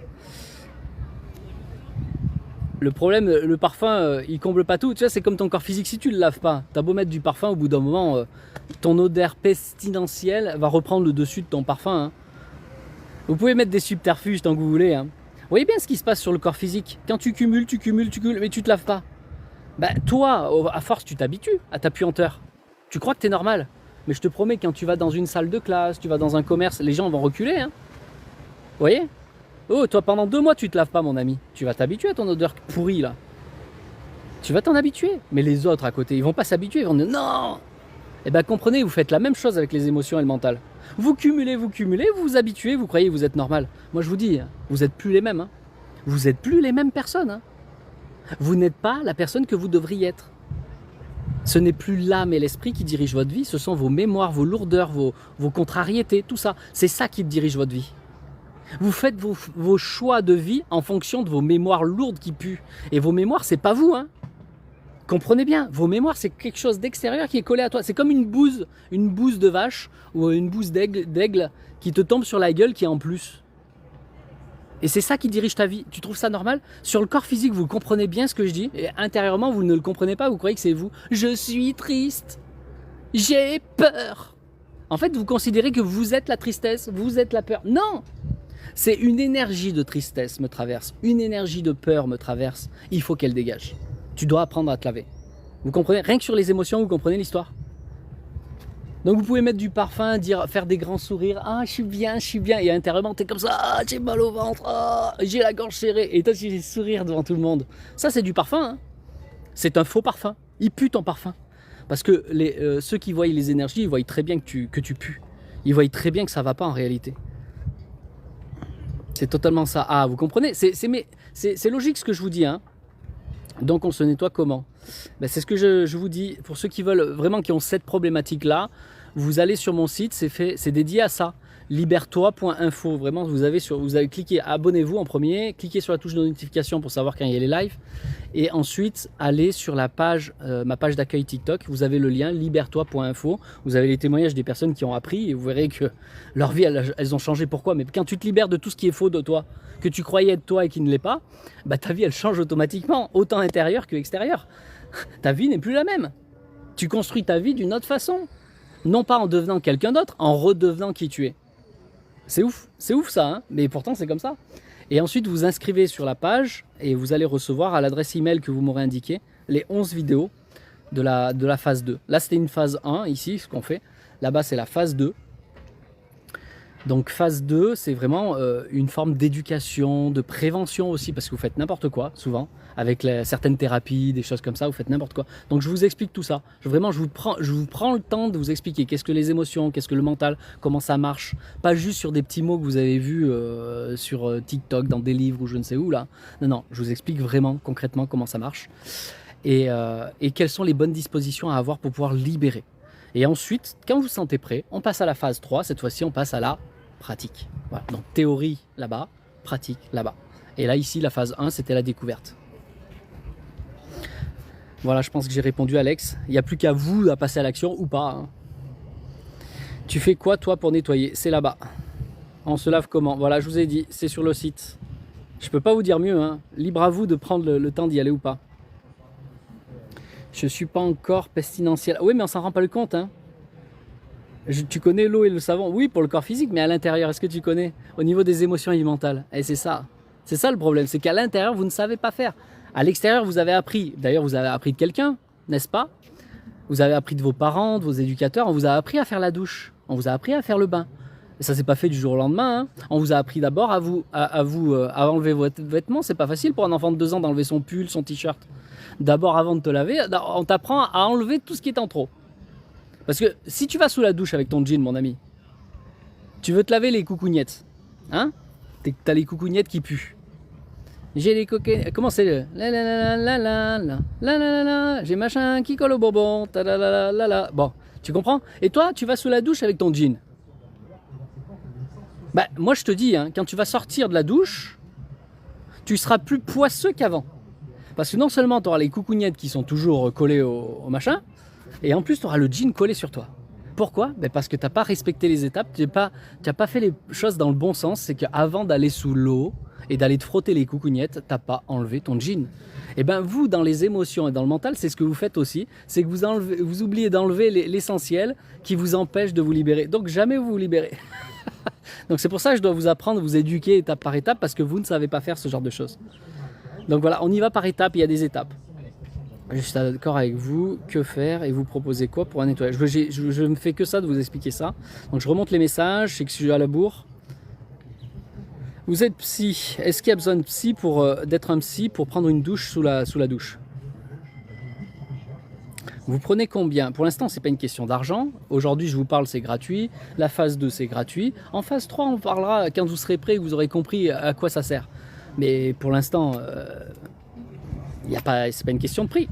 Le problème, le parfum, il comble pas tout. Tu vois, c'est comme ton corps physique, si tu le laves pas, t'as beau mettre du parfum, au bout d'un moment, ton odeur pestilentielle va reprendre le dessus de ton parfum. Hein. Vous pouvez mettre des subterfuges tant que vous voulez. Hein. Vous voyez bien ce qui se passe sur le corps physique. Quand tu cumules, mais tu te laves pas. Bah, toi, à force, tu t'habitues à ta puanteur. Tu crois que t'es normal. Mais je te promets, quand tu vas dans une salle de classe, tu vas dans un commerce, les gens vont reculer. Hein. Vous voyez? Oh, toi, pendant 2 mois, tu te laves pas, mon ami. Tu vas t'habituer à ton odeur pourrie, là. Tu vas t'en habituer. Mais les autres à côté, ils vont pas s'habituer. Ils vont dire non. Eh bien, comprenez, vous faites la même chose avec les émotions et le mental. Vous cumulez, vous vous habituez, vous croyez que vous êtes normal. Moi, je vous dis, vous n'êtes plus les mêmes. Hein. Vous n'êtes plus les mêmes personnes. Hein. Vous n'êtes pas la personne que vous devriez être. Ce n'est plus l'âme et l'esprit qui dirigent votre vie, ce sont vos mémoires, vos lourdeurs, vos contrariétés, tout ça. C'est ça qui dirige votre vie. Vous faites vos choix de vie en fonction de vos mémoires lourdes qui puent. Et vos mémoires, c'est pas vous. Hein. Comprenez bien, vos mémoires, c'est quelque chose d'extérieur qui est collé à toi. C'est comme une bouse de vache ou une bouse d'aigle qui te tombe sur la gueule qui est en plus. Et c'est ça qui dirige ta vie. Tu trouves ça normal? Sur le corps physique, vous comprenez bien ce que je dis. Et intérieurement, vous ne le comprenez pas. Vous croyez que c'est vous. Je suis triste. J'ai peur. En fait, vous considérez que vous êtes la tristesse. Vous êtes la peur. Non! C'est une énergie de tristesse me traverse. Une énergie de peur me traverse. Il faut qu'elle dégage. Tu dois apprendre à te laver. Vous comprenez? Rien que sur les émotions, vous comprenez l'histoire? Donc vous pouvez mettre du parfum, faire des grands sourires. Ah, je suis bien. Et intérieurement, t'es comme ça. Ah, j'ai mal au ventre. Ah, j'ai la gorge serrée. Et toi, tu des sourires devant tout le monde. Ça, c'est du parfum. Hein. C'est un faux parfum. Il pue ton parfum. Parce que ceux qui voient les énergies, ils voient très bien que tu pues. Ils voient très bien que ça ne va pas en réalité. C'est totalement ça. Ah, vous comprenez? C'est logique ce que je vous dis. Hein. Donc on se nettoie comment? Ben, c'est ce que je vous dis. Pour ceux qui veulent vraiment, qui ont cette problématique-là, vous allez sur mon site, c'est dédié à ça. Libère-toi.info. Vraiment, vous avez cliqué abonnez-vous en premier, cliquez sur la touche de notification pour savoir quand il y a les lives. Et ensuite, allez sur la page, ma page d'accueil TikTok. Vous avez le lien libère-toi.info. Vous avez les témoignages des personnes qui ont appris et vous verrez que leur vie, elles ont changé. Pourquoi? Mais quand tu te libères de tout ce qui est faux de toi, que tu croyais être toi et qui ne l'est pas, bah, ta vie, elle change automatiquement, autant intérieure que extérieure. Ta vie n'est plus la même. Tu construis ta vie d'une autre façon. Non pas en devenant quelqu'un d'autre, en redevenant qui tu es. C'est ouf ça, hein, mais pourtant c'est comme ça. Et ensuite vous inscrivez sur la page et vous allez recevoir à l'adresse email que vous m'aurez indiqué les 11 vidéos de la phase 2. Là c'était une phase 1 ici, ce qu'on fait. Là-bas c'est la phase 2. Donc phase 2 c'est vraiment une forme d'éducation, de prévention aussi, parce que vous faites n'importe quoi souvent, avec certaines thérapies, des choses comme ça, vous faites n'importe quoi. Donc je vous explique tout ça. Je vous prends le temps de vous expliquer qu'est-ce que les émotions, qu'est-ce que le mental, comment ça marche. Pas juste sur des petits mots que vous avez vus sur TikTok, dans des livres ou je ne sais où là. Non, je vous explique vraiment concrètement comment ça marche et quelles sont les bonnes dispositions à avoir pour pouvoir libérer. Et ensuite, quand vous vous sentez prêt, on passe à la phase 3. Cette fois-ci, on passe à la pratique. Voilà. Donc théorie là-bas, pratique là-bas. Et là, ici, la phase 1, c'était la découverte. Voilà, je pense que j'ai répondu, Alex. Il n'y a plus qu'à vous à passer à l'action ou pas. Hein. Tu fais quoi, toi, pour nettoyer? C'est là-bas. On se lave comment? Voilà, je vous ai dit, c'est sur le site. Je ne peux pas vous dire mieux. Hein. Libre à vous de prendre le temps d'y aller ou pas. Je ne suis pas encore pestilentiel. Oui, mais on s'en rend pas le compte. Hein. Tu connais l'eau et le savon? Oui, pour le corps physique, mais à l'intérieur, est-ce que tu connais? Au niveau des émotions et du mental. Et c'est ça. C'est ça le problème. C'est qu'à l'intérieur, vous ne savez pas faire. À l'extérieur, vous avez appris. D'ailleurs, vous avez appris de quelqu'un, n'est-ce pas? Vous avez appris de vos parents, de vos éducateurs. On vous a appris à faire la douche. On vous a appris à faire le bain. Et ça s'est pas fait du jour au lendemain. Hein. On vous a appris d'abord à enlever vos vêtements. C'est pas facile pour un enfant de 2 ans d'enlever son pull, son t-shirt. D'abord, avant de te laver, on t'apprend à enlever tout ce qui est en trop. Parce que si tu vas sous la douche avec ton jean, mon ami, tu veux te laver les coucougnettes. Hein? T'as les coucougnettes qui puent. J'ai les coquets. Comment c'est le la la la la la la la la la. J'ai machin qui colle au bonbon. Ta la la la la. Bon, tu comprends? Et toi, tu vas sous la douche avec ton jean. Bah, moi je te dis, hein, quand tu vas sortir de la douche, tu seras plus poisseux qu'avant. Parce que non seulement tu auras les coucougnettes qui sont toujours collées au machin, et en plus tu auras le jean collé sur toi. Pourquoi? Ben parce que tu n'as pas respecté les étapes, tu n'as pas fait les choses dans le bon sens. C'est qu'avant d'aller sous l'eau et d'aller te frotter les coucougnettes, tu n'as pas enlevé ton jean. Et bien vous, dans les émotions et dans le mental, c'est ce que vous faites aussi, c'est que vous oubliez d'enlever l'essentiel qui vous empêche de vous libérer. Donc jamais vous vous libérez. Donc c'est pour ça que je dois vous apprendre, vous éduquer étape par étape, parce que vous ne savez pas faire ce genre de choses. Donc voilà, on y va par étapes, il y a des étapes. Je suis d'accord avec vous, que faire et vous proposez quoi pour un nettoyage? Je ne fais que ça de vous expliquer ça. Donc je remonte les messages, je sais que je suis à la bourre. Vous êtes psy, est-ce qu'il y a besoin de psy d'être un psy pour prendre une douche sous la douche? Vous prenez combien? Pour l'instant, ce n'est pas une question d'argent. Aujourd'hui, je vous parle, c'est gratuit. La phase 2, c'est gratuit. En phase 3, on parlera quand vous serez prêt, vous aurez compris à quoi ça sert. Mais pour l'instant, c'est pas une question de prix.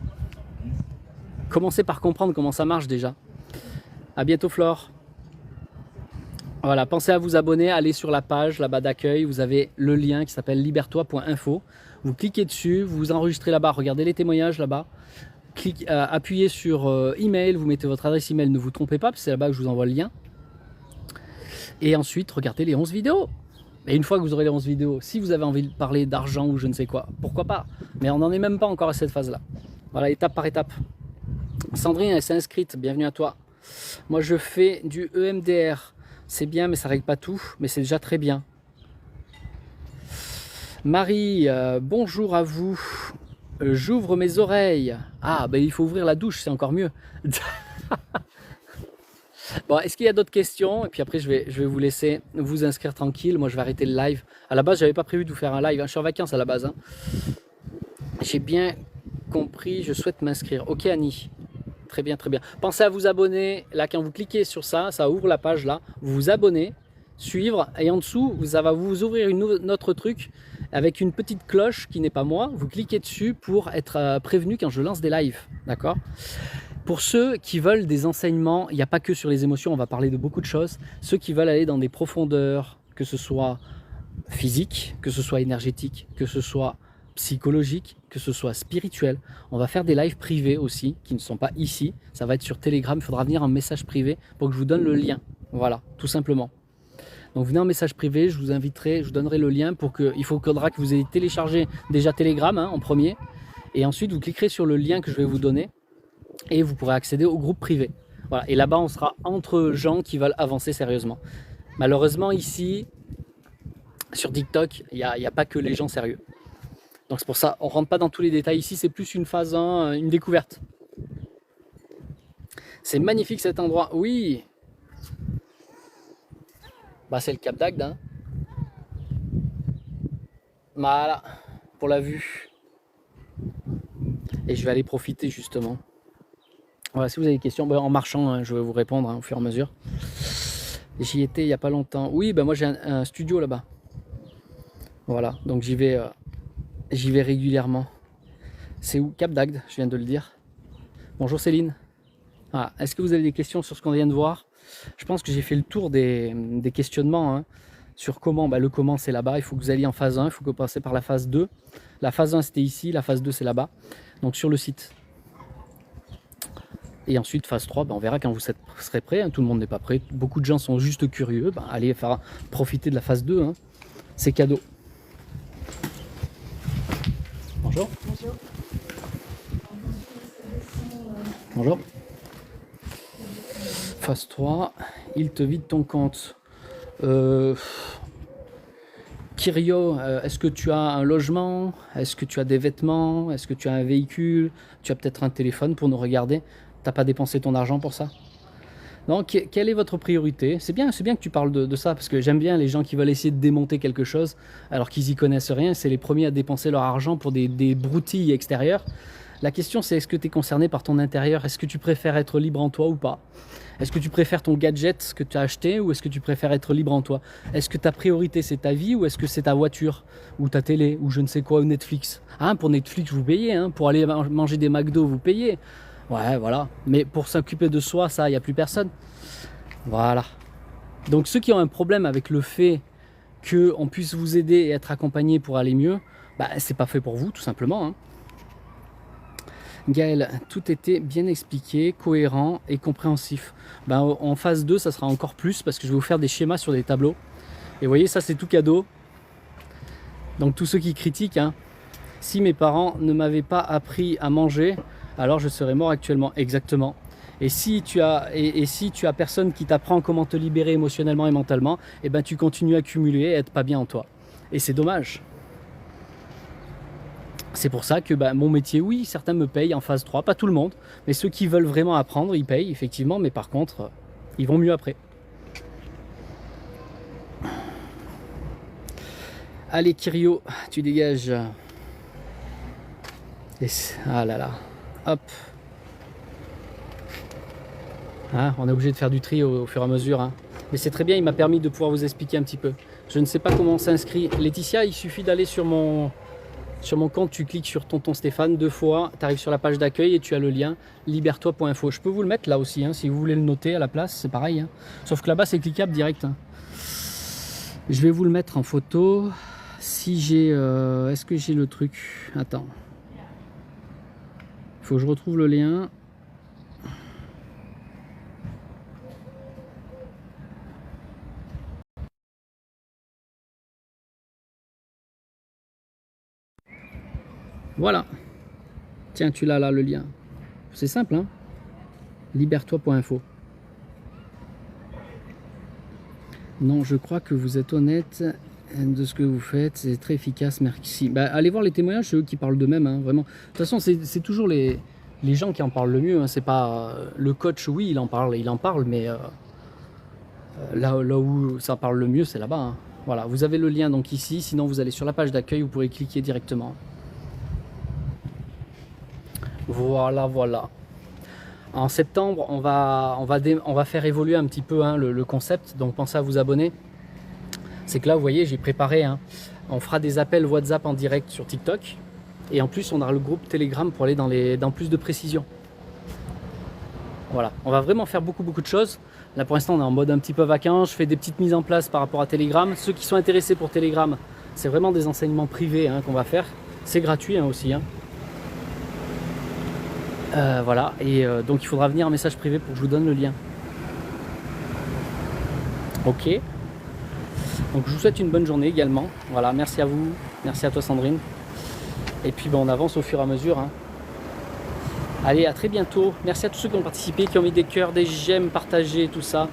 Commencez par comprendre comment ça marche déjà. À bientôt, Flore. Voilà, pensez à vous abonner, allez sur la page là-bas d'accueil. Vous avez le lien qui s'appelle libère-toi.info. Vous cliquez dessus, vous vous enregistrez là-bas, regardez les témoignages là-bas. Appuyez sur email, vous mettez votre adresse email, ne vous trompez pas, parce que c'est là-bas que je vous envoie le lien. Et ensuite, regardez les 11 vidéos. Et une fois que vous aurez les 11 vidéos, si vous avez envie de parler d'argent ou je ne sais quoi, pourquoi pas. Mais on n'en est même pas encore à cette phase-là. Voilà, étape par étape. Sandrine, elle s'est inscrite, bienvenue à toi. Moi, je fais du EMDR. C'est bien, mais ça ne règle pas tout, mais c'est déjà très bien. Marie, bonjour à vous. J'ouvre mes oreilles. Ah, ben il faut ouvrir la douche, c'est encore mieux. Bon, est-ce qu'il y a d'autres questions? Et puis après, je vais vous laisser vous inscrire tranquille. Moi, je vais arrêter le live. À la base, je n'avais pas prévu de vous faire un live. Je suis en vacances à la base. Hein. J'ai bien compris, je souhaite m'inscrire. Ok, Annie. Très bien, très bien. Pensez à vous abonner. Là, quand vous cliquez sur ça, ça ouvre la page là. Vous vous abonnez, suivre. Et en dessous, ça va vous ouvrir un autre truc avec une petite cloche qui n'est pas moi. Vous cliquez dessus pour être prévenu quand je lance des lives. D'accord? Pour ceux qui veulent des enseignements, il n'y a pas que sur les émotions, on va parler de beaucoup de choses. Ceux qui veulent aller dans des profondeurs, que ce soit physique, que ce soit énergétique, que ce soit psychologique, que ce soit spirituel. On va faire des lives privés aussi, qui ne sont pas ici. Ça va être sur Telegram, il faudra venir en message privé pour que je vous donne le lien. Voilà, tout simplement. Donc venez en message privé, je vous inviterai, je vous donnerai le lien pour que, il faudra que vous ayez téléchargé déjà Telegram en premier. Et ensuite, vous cliquerez sur le lien que je vais vous donner et vous pourrez accéder au groupe privé. Voilà. Et là-bas, on sera entre gens qui veulent avancer sérieusement. Malheureusement, ici, sur TikTok, il n'y a pas que les gens sérieux. Donc c'est pour ça, on ne rentre pas dans tous les détails. Ici, c'est plus une phase 1, une découverte. C'est magnifique cet endroit. Oui. Bah, c'est le Cap d'Agde. Hein. Voilà, pour la vue. Et je vais aller profiter justement. Voilà, si vous avez des questions, en marchant, hein, je vais vous répondre au fur et à mesure. J'y étais il n'y a pas longtemps. Oui, moi j'ai un studio là-bas. Voilà, donc j'y vais régulièrement. C'est où? Cap d'Agde, je viens de le dire. Bonjour Céline. Ah, est-ce que vous avez des questions sur ce qu'on vient de voir? Je pense que j'ai fait le tour des questionnements sur comment. Le comment c'est là-bas, il faut que vous alliez en phase 1, il faut que vous passiez par la phase 2. La phase 1 c'était ici, la phase 2 c'est là-bas. Donc sur le site. Et ensuite phase 3, on verra quand vous serez prêt. Tout le monde n'est pas prêt. Beaucoup de gens sont juste curieux. Allez profiter de la phase 2. C'est cadeau. Bonjour. Bonjour. Bonjour. Phase 3, il te vide ton compte. Kyrio, est-ce que tu as un logement? Est-ce que tu as des vêtements? Est-ce que tu as un véhicule? Tu as peut-être un téléphone pour nous regarder? T'as pas dépensé ton argent pour ça? Non, quelle est votre priorité? C'est bien que tu parles de ça, parce que j'aime bien les gens qui veulent essayer de démonter quelque chose alors qu'ils y connaissent rien. C'est les premiers à dépenser leur argent pour des broutilles extérieures. La question c'est, est-ce que tu es concerné par ton intérieur? Est-ce que tu préfères être libre en toi ou pas? Est-ce que tu préfères ton gadget que tu as acheté, ou est-ce que tu préfères être libre en toi? Est-ce que ta priorité c'est ta vie, ou est-ce que c'est ta voiture, ou ta télé, ou je ne sais quoi, ou Netflix? Pour Netflix vous payez, pour aller manger des McDo vous payez. Ouais, voilà. Mais pour s'occuper de soi, ça, il n'y a plus personne. Voilà. Donc ceux qui ont un problème avec le fait qu'on puisse vous aider et être accompagné pour aller mieux, c'est pas fait pour vous, tout simplement. Gaël, tout était bien expliqué, cohérent et compréhensif. En phase 2, ça sera encore plus, parce que je vais vous faire des schémas sur des tableaux. Et vous voyez, ça c'est tout cadeau. Donc tous ceux qui critiquent, si mes parents ne m'avaient pas appris à manger, alors je serais mort actuellement. Exactement. Et si tu as personne qui t'apprend comment te libérer émotionnellement et mentalement, tu continues à accumuler et à être pas bien en toi. Et c'est dommage. C'est pour ça que mon métier, oui, certains me payent en phase 3, pas tout le monde, mais ceux qui veulent vraiment apprendre, ils payent effectivement, mais par contre, ils vont mieux après. Allez Kyrio, tu dégages. Ah là là, hop. On est obligé de faire du tri au fur et à mesure. Mais c'est très bien, il m'a permis de pouvoir vous expliquer un petit peu. Je ne sais pas comment on s'inscrit. Laetitia, il suffit d'aller sur mon compte, tu cliques sur Tonton Stéphane 2 fois, tu arrives sur la page d'accueil et tu as le lien libère-toi.info. Je peux vous le mettre là aussi, si vous voulez le noter à la place, c'est pareil. Sauf que là-bas, c'est cliquable direct. Je vais vous le mettre en photo. Si j'ai... est-ce que j'ai le truc? Attends. Il faut que je retrouve le lien. Voilà. Tiens, tu l'as là, le lien. C'est simple, libère-toi.info. Non, je crois que vous êtes honnête de ce que vous faites. C'est très efficace, merci. Allez voir les témoignages, c'est eux qui parlent d'eux-mêmes, vraiment. De toute façon, c'est toujours les gens qui en parlent le mieux. C'est pas... le coach, oui, il en parle, mais là où ça parle le mieux, c'est là-bas. Voilà, vous avez le lien donc ici. Sinon, vous allez sur la page d'accueil, vous pourrez cliquer directement. Voilà. En septembre, on va faire évoluer un petit peu le concept, donc pensez à vous abonner. C'est que là, vous voyez, j'ai préparé, on fera des appels WhatsApp en direct sur TikTok, et en plus, on aura le groupe Telegram pour aller dans plus de précision. Voilà, on va vraiment faire beaucoup de choses. Là pour l'instant on est en mode un petit peu vacances, je fais des petites mises en place par rapport à Telegram. Ceux qui sont intéressés pour Telegram, c'est vraiment des enseignements privés qu'on va faire. C'est gratuit aussi. Voilà, et donc il faudra venir en message privé pour que je vous donne le lien. Ok. Donc je vous souhaite une bonne journée également. Voilà, merci à vous, merci à toi Sandrine. Et puis on avance au fur et à mesure. Allez, à très bientôt. Merci à tous ceux qui ont participé, qui ont mis des cœurs, des j'aime, partagé, tout ça.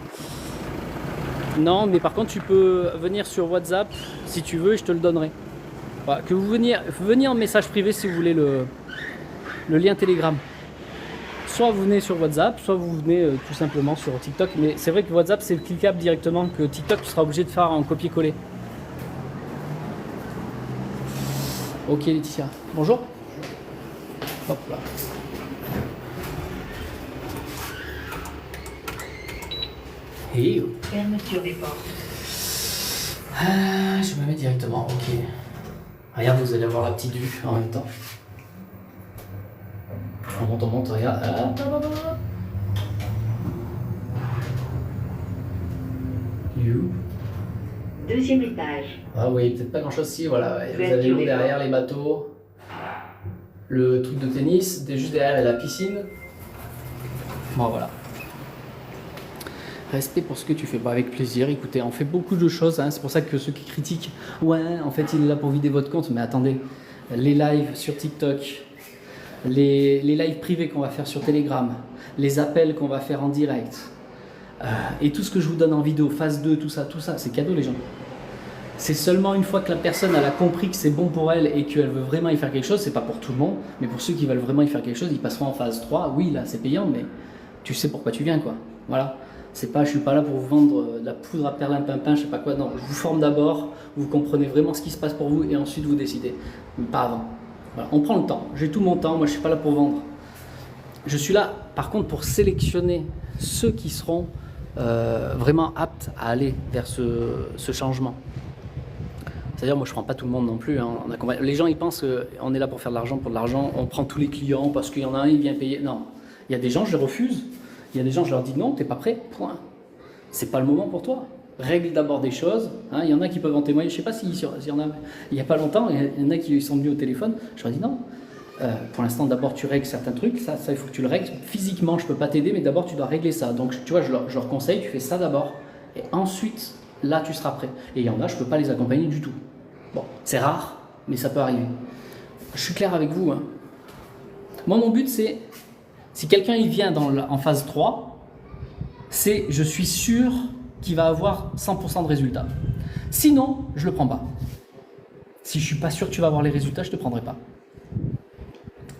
Non, mais par contre, tu peux venir sur WhatsApp si tu veux et je te le donnerai. Voilà, que vous veniez en message privé si vous voulez le lien Telegram. Soit vous venez sur WhatsApp, soit vous venez tout simplement sur TikTok. Mais c'est vrai que WhatsApp, c'est cliquable directement, que TikTok, tu seras obligé de faire en copier-coller. Ok, Laetitia. Bonjour. Hop là. Et fermeture des portes. Je me mets directement, ok. Regarde, vous allez avoir la petite vue en même temps. On monte, regarde. You. Deuxième étage. Ah oui, peut-être pas grand chose si, voilà. Vous avez l'eau derrière, les bateaux, le truc de tennis, juste derrière la piscine. Bon, voilà. Respect pour ce que tu fais, avec plaisir. Écoutez, on fait beaucoup de choses, c'est pour ça que ceux qui critiquent, ouais, en fait il est là pour vider votre compte, mais attendez, les lives sur TikTok, les lives privés qu'on va faire sur Telegram, les appels qu'on va faire en direct, et tout ce que je vous donne en vidéo, phase 2, tout ça, c'est cadeau les gens. C'est seulement une fois que la personne elle a compris que c'est bon pour elle et qu'elle veut vraiment y faire quelque chose, c'est pas pour tout le monde, mais pour ceux qui veulent vraiment y faire quelque chose, ils passeront en phase 3, oui là c'est payant, mais tu sais pourquoi tu viens quoi, voilà. C'est pas, je suis pas là pour vous vendre de la poudre à perlimpinpin, je sais pas quoi. Non, je vous forme d'abord, vous comprenez vraiment ce qui se passe pour vous et ensuite vous décidez. Mais pas avant. Voilà, on prend le temps. J'ai tout mon temps. Moi, je suis pas là pour vendre. Je suis là, par contre, pour sélectionner ceux qui seront vraiment aptes à aller vers ce changement. C'est-à-dire, moi, je prends pas tout le monde non plus. Les gens, ils pensent qu'on est là pour faire de l'argent, pour de l'argent. On prend tous les clients parce qu'il y en a un, il vient payer. Non, il y a des gens, je les refuse. Il y a des gens, je leur dis non, t'es pas prêt, point. C'est pas le moment pour toi. Règle d'abord des choses. Il y en a qui peuvent en témoigner. Je sais pas s'il y en a. Il y a pas longtemps, il y en a qui sont venus au téléphone. Je leur dis non. Pour l'instant, d'abord tu règles certains trucs. Ça, il faut que tu le règles. Physiquement, je peux pas t'aider, mais d'abord tu dois régler ça. Donc, tu vois, je leur conseille, tu fais ça d'abord, et ensuite, là, tu seras prêt. Et il y en a, je peux pas les accompagner du tout. Bon, c'est rare, mais ça peut arriver. Je suis clair avec vous. Moi, mon but, c'est si quelqu'un il vient en phase 3, c'est je suis sûr qu'il va avoir 100% de résultats. Sinon, je ne le prends pas. Si je ne suis pas sûr que tu vas avoir les résultats, je ne te prendrai pas.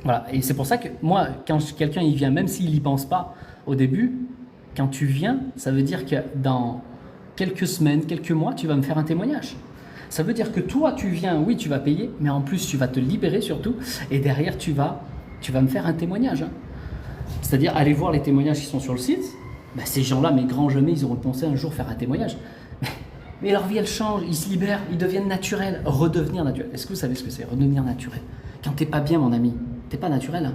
Voilà, et c'est pour ça que moi, quand quelqu'un il vient, même s'il n'y pense pas au début, quand tu viens, ça veut dire que dans quelques semaines, quelques mois, tu vas me faire un témoignage. Ça veut dire que toi, tu viens, oui, tu vas payer, mais en plus, tu vas te libérer surtout, et derrière, tu vas me faire un témoignage. C'est-à-dire aller voir les témoignages qui sont sur le site. Ces gens-là, mes grands jamais, ils auront pensé un jour faire un témoignage. Mais leur vie, elle change, ils se libèrent, ils deviennent naturels. Redevenir naturel. Est-ce que vous savez ce que c'est, redevenir naturel? Quand t'es pas bien, mon ami, t'es pas naturel.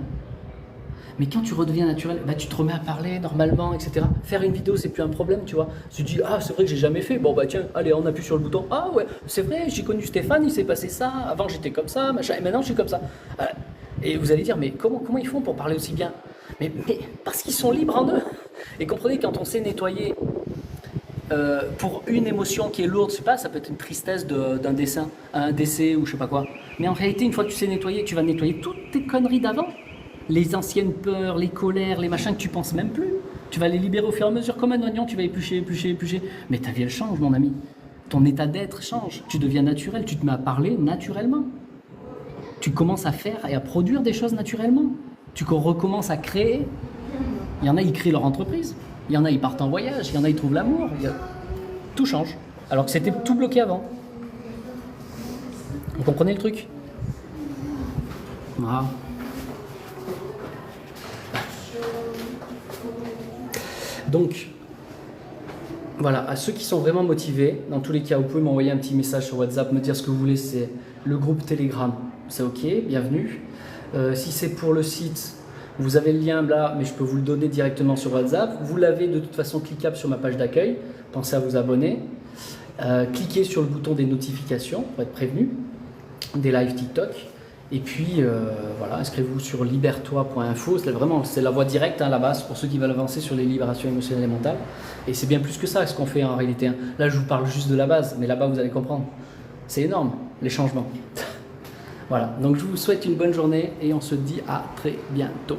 Mais quand tu redeviens naturel, tu te remets à parler normalement, etc. Faire une vidéo, c'est plus un problème, tu vois. Tu te dis, ah, c'est vrai que j'ai jamais fait. Bon, tiens, allez, on appuie sur le bouton. Ah ouais, c'est vrai, j'ai connu Stéphane, il s'est passé ça. Avant, j'étais comme ça, machin, et maintenant, je suis comme ça. Et vous allez dire, mais comment ils font pour parler aussi bien? Mais parce qu'ils sont libres en eux. Et comprenez, quand on sait nettoyer pour une émotion qui est lourde, je sais pas, ça peut être une tristesse d'un dessin, un décès ou je sais pas quoi. Mais en réalité, une fois que tu sais nettoyer, tu vas nettoyer toutes tes conneries d'avant. Les anciennes peurs, les colères, les machins que tu penses même plus. Tu vas les libérer au fur et à mesure comme un oignon, tu vas éplucher, éplucher, éplucher. Mais ta vie, elle change, mon ami. Ton état d'être change. Tu deviens naturel, tu te mets à parler naturellement. Tu commences à faire et à produire des choses naturellement. Tu recommences à créer. Il y en a, ils créent leur entreprise. Il y en a, ils partent en voyage. Il y en a, ils trouvent l'amour. Tout change. Alors que c'était tout bloqué avant. Vous comprenez le truc? Voilà. Donc, voilà, à ceux qui sont vraiment motivés, dans tous les cas, vous pouvez m'envoyer un petit message sur WhatsApp, me dire ce que vous voulez, c'est le groupe Telegram. C'est ok, bienvenue. Si c'est pour le site, Vous avez le lien là, mais je peux vous le donner directement sur WhatsApp. Vous l'avez de toute façon cliquable sur ma page d'accueil. Pensez à vous abonner. Cliquez sur le bouton des notifications pour être prévenu des lives TikTok. Et puis voilà, inscrivez-vous sur libertoi.info. C'est la voie directe à la base pour ceux qui veulent avancer sur les libérations émotionnelles et mentales. Et c'est bien plus que ça ce qu'on fait en réalité. Hein. Là, je vous parle juste de la base, mais là-bas, vous allez comprendre. C'est énorme, les changements. Voilà, donc je vous souhaite une bonne journée et on se dit à très bientôt.